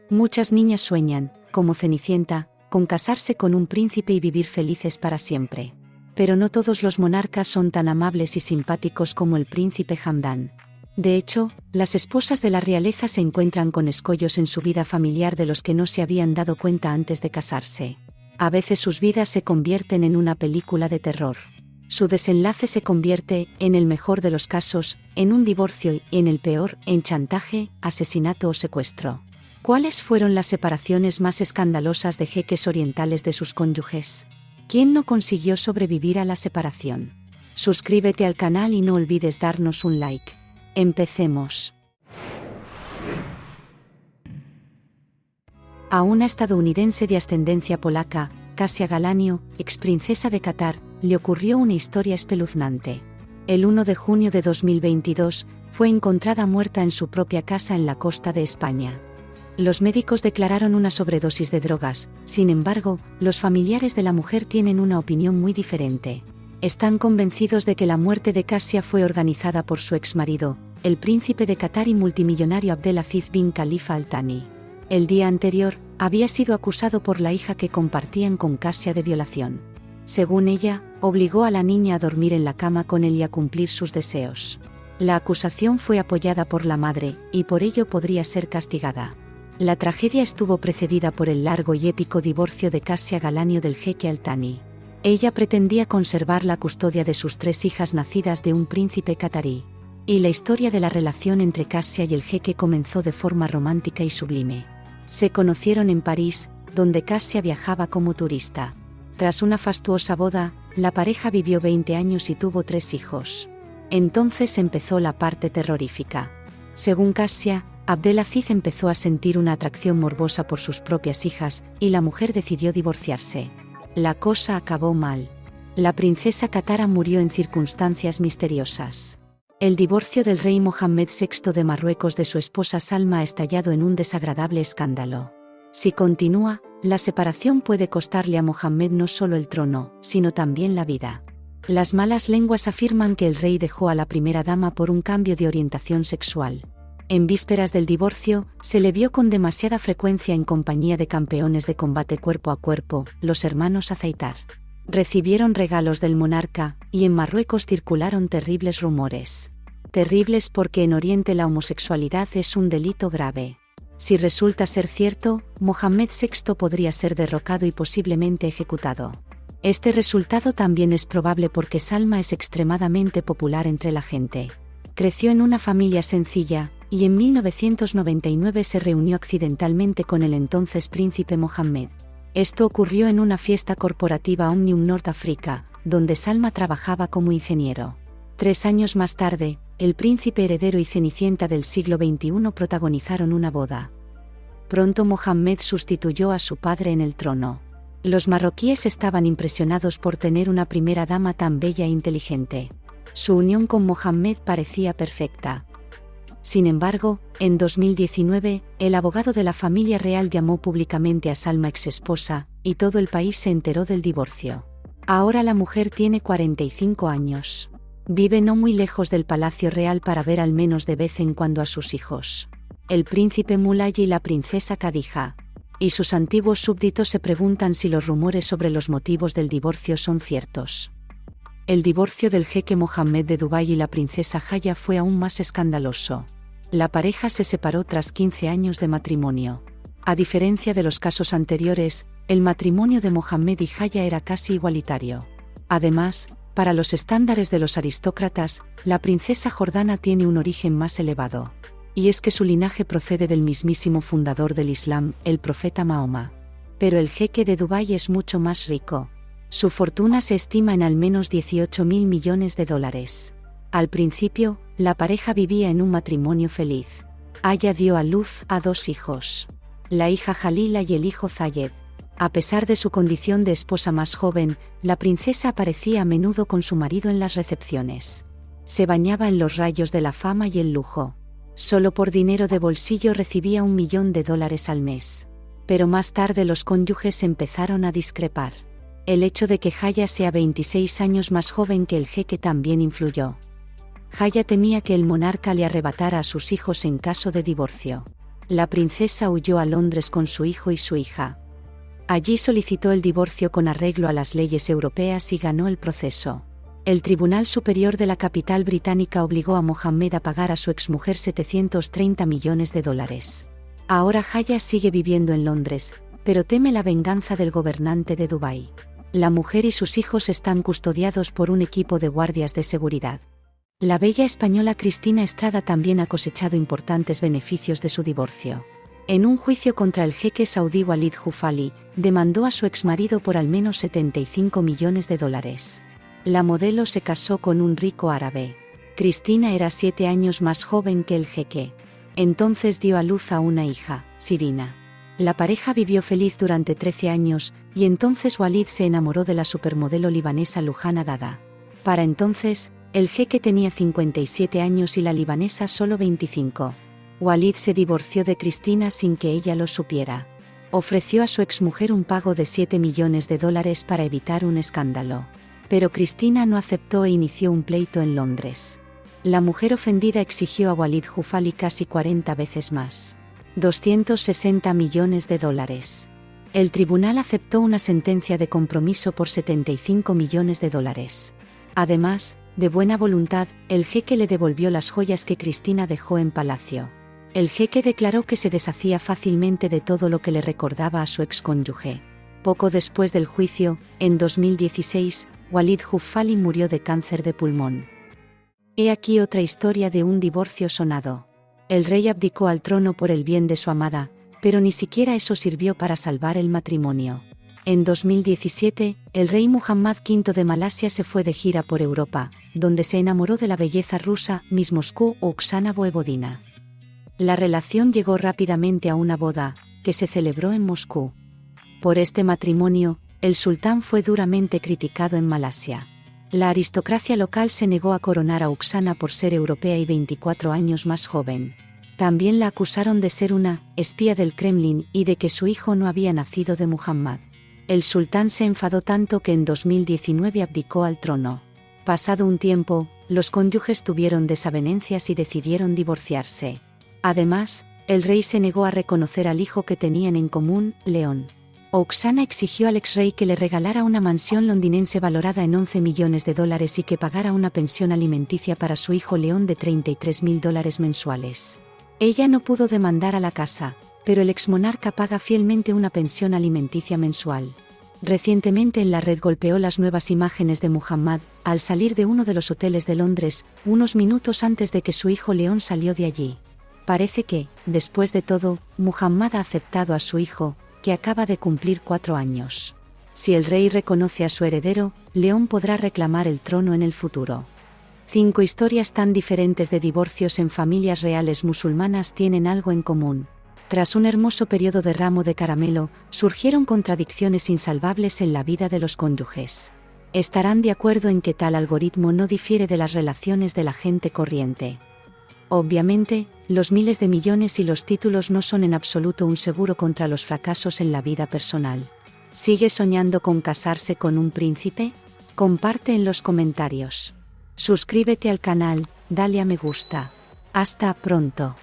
Muchas niñas sueñan, como Cenicienta, con casarse con un príncipe y vivir felices para siempre. Pero no todos los monarcas son tan amables y simpáticos como el príncipe Hamdan. De hecho, las esposas de la realeza se encuentran con escollos en su vida familiar de los que no se habían dado cuenta antes de casarse. A veces sus vidas se convierten en una película de terror. Su desenlace se convierte, en el mejor de los casos, en un divorcio y, en el peor, en chantaje, asesinato o secuestro. ¿Cuáles fueron las separaciones más escandalosas de jeques orientales de sus cónyuges? ¿Quién no consiguió sobrevivir a la separación? Suscríbete al canal y no olvides darnos un like. Empecemos. A una estadounidense de ascendencia polaca, Kasia Galanio, exprincesa de Qatar, le ocurrió una historia espeluznante. El 1 de junio de 2022, fue encontrada muerta en su propia casa en la costa de España. Los médicos declararon una sobredosis de drogas, sin embargo, los familiares de la mujer tienen una opinión muy diferente. Están convencidos de que la muerte de Kasia fue organizada por su exmarido, el príncipe de Qatar y multimillonario Abdelaziz bin Khalifa Al Thani. El día anterior, había sido acusado por la hija que compartían con Kasia de violación. Según ella, obligó a la niña a dormir en la cama con él y a cumplir sus deseos. La acusación fue apoyada por la madre, y por ello podría ser castigada. La tragedia estuvo precedida por el largo y épico divorcio de Kasia Galanio del jeque Al Thani. Ella pretendía conservar la custodia de sus 3 hijas nacidas de un príncipe catarí. Y la historia de la relación entre Kasia y el jeque comenzó de forma romántica y sublime. Se conocieron en París, donde Kasia viajaba como turista. Tras una fastuosa boda, la pareja vivió 20 años y tuvo 3 hijos. Entonces empezó la parte terrorífica. Según Kasia, Abdelaziz empezó a sentir una atracción morbosa por sus propias hijas, y la mujer decidió divorciarse. La cosa acabó mal. La princesa catara murió en circunstancias misteriosas. El divorcio del rey Mohammed VI de Marruecos de su esposa Salma ha estallado en un desagradable escándalo. Si continúa, la separación puede costarle a Mohammed no solo el trono, sino también la vida. Las malas lenguas afirman que el rey dejó a la primera dama por un cambio de orientación sexual. En vísperas del divorcio, se le vio con demasiada frecuencia en compañía de campeones de combate cuerpo a cuerpo, los hermanos Azaitar. Recibieron regalos del monarca, y en Marruecos circularon terribles rumores. Terribles porque en Oriente la homosexualidad es un delito grave. Si resulta ser cierto, Mohammed VI podría ser derrocado y posiblemente ejecutado. Este resultado también es probable porque Salma es extremadamente popular entre la gente. Creció en una familia sencilla, y en 1999 se reunió accidentalmente con el entonces príncipe Mohammed. Esto ocurrió en una fiesta corporativa Omnium North Africa, donde Salma trabajaba como ingeniero. 3 años más tarde, el príncipe heredero y Cenicienta del siglo XXI protagonizaron una boda. Pronto Mohammed sustituyó a su padre en el trono. Los marroquíes estaban impresionados por tener una primera dama tan bella e inteligente. Su unión con Mohammed parecía perfecta. Sin embargo, en 2019, el abogado de la familia real llamó públicamente a Salma exesposa, y todo el país se enteró del divorcio. Ahora la mujer tiene 45 años. Vive no muy lejos del Palacio Real para ver al menos de vez en cuando a sus hijos. El príncipe Mulay y la princesa Khadija. Y sus antiguos súbditos se preguntan si los rumores sobre los motivos del divorcio son ciertos. El divorcio del jeque Mohammed de Dubái y la princesa Jaya fue aún más escandaloso. La pareja se separó tras 15 años de matrimonio. A diferencia de los casos anteriores, el matrimonio de Mohammed y Jaya era casi igualitario. Además, para los estándares de los aristócratas, la princesa jordana tiene un origen más elevado. Y es que su linaje procede del mismísimo fundador del Islam, el profeta Mahoma. Pero el jeque de Dubái es mucho más rico. Su fortuna se estima en al menos $18.000 millones. Al principio, la pareja vivía en un matrimonio feliz. Aya dio a luz a 2 hijos. La hija Jalila y el hijo Zayed. A pesar de su condición de esposa más joven, la princesa aparecía a menudo con su marido en las recepciones. Se bañaba en los rayos de la fama y el lujo. Solo por dinero de bolsillo recibía $1 millón al mes. Pero más tarde los cónyuges empezaron a discrepar. El hecho de que Jaya sea 26 años más joven que el jeque también influyó. Jaya temía que el monarca le arrebatara a sus hijos en caso de divorcio. La princesa huyó a Londres con su hijo y su hija. Allí solicitó el divorcio con arreglo a las leyes europeas y ganó el proceso. El Tribunal Superior de la capital británica obligó a Mohammed a pagar a su exmujer 730 millones de dólares. Ahora Haya sigue viviendo en Londres, pero teme la venganza del gobernante de Dubái. La mujer y sus hijos están custodiados por un equipo de guardias de seguridad. La bella española Cristina Estrada también ha cosechado importantes beneficios de su divorcio. En un juicio contra el jeque saudí Walid Jufali, demandó a su exmarido por al menos 75 millones de dólares. La modelo se casó con un rico árabe. Cristina era 7 años más joven que el jeque. Entonces dio a luz a una hija, Sirina. La pareja vivió feliz durante 13 años, y entonces Walid se enamoró de la supermodelo libanesa Lujana Dada. Para entonces, el jeque tenía 57 años y la libanesa solo 25. Walid se divorció de Cristina sin que ella lo supiera. Ofreció a su exmujer un pago de 7 millones de dólares para evitar un escándalo. Pero Cristina no aceptó e inició un pleito en Londres. La mujer ofendida exigió a Walid Jufali casi 40 veces más. 260 millones de dólares. El tribunal aceptó una sentencia de compromiso por 75 millones de dólares. Además, de buena voluntad, el jeque le devolvió las joyas que Cristina dejó en palacio. El jeque declaró que se deshacía fácilmente de todo lo que le recordaba a su excónyuge. Poco después del juicio, en 2016, Walid Jufali murió de cáncer de pulmón. He aquí otra historia de un divorcio sonado. El rey abdicó al trono por el bien de su amada, pero ni siquiera eso sirvió para salvar el matrimonio. En 2017, el rey Muhammad V de Malasia se fue de gira por Europa, donde se enamoró de la belleza rusa Miss Moscú o Oksana Voevodina. La relación llegó rápidamente a una boda, que se celebró en Moscú. Por este matrimonio, el sultán fue duramente criticado en Malasia. La aristocracia local se negó a coronar a Oksana por ser europea y 24 años más joven. También la acusaron de ser una espía del Kremlin y de que su hijo no había nacido de Muhammad. El sultán se enfadó tanto que en 2019 abdicó al trono. Pasado un tiempo, los cónyuges tuvieron desavenencias y decidieron divorciarse. Además, el rey se negó a reconocer al hijo que tenían en común, León. Oksana exigió al ex-rey que le regalara una mansión londinense valorada en 11 millones de dólares y que pagara una pensión alimenticia para su hijo León de $33.000 mensuales. Ella no pudo demandar a la casa, pero el exmonarca paga fielmente una pensión alimenticia mensual. Recientemente en la red golpeó las nuevas imágenes de Muhammad, al salir de uno de los hoteles de Londres, unos minutos antes de que su hijo León salió de allí. Parece que, después de todo, Muhammad ha aceptado a su hijo, que acaba de cumplir 4 años. Si el rey reconoce a su heredero, León podrá reclamar el trono en el futuro. 5 historias tan diferentes de divorcios en familias reales musulmanas tienen algo en común. Tras un hermoso periodo de ramo de caramelo, surgieron contradicciones insalvables en la vida de los cónyuges. Estarán de acuerdo en que tal algoritmo no difiere de las relaciones de la gente corriente. Obviamente, los miles de millones y los títulos no son en absoluto un seguro contra los fracasos en la vida personal. ¿Sigue soñando con casarse con un príncipe? Comparte en los comentarios. Suscríbete al canal, dale a me gusta. Hasta pronto.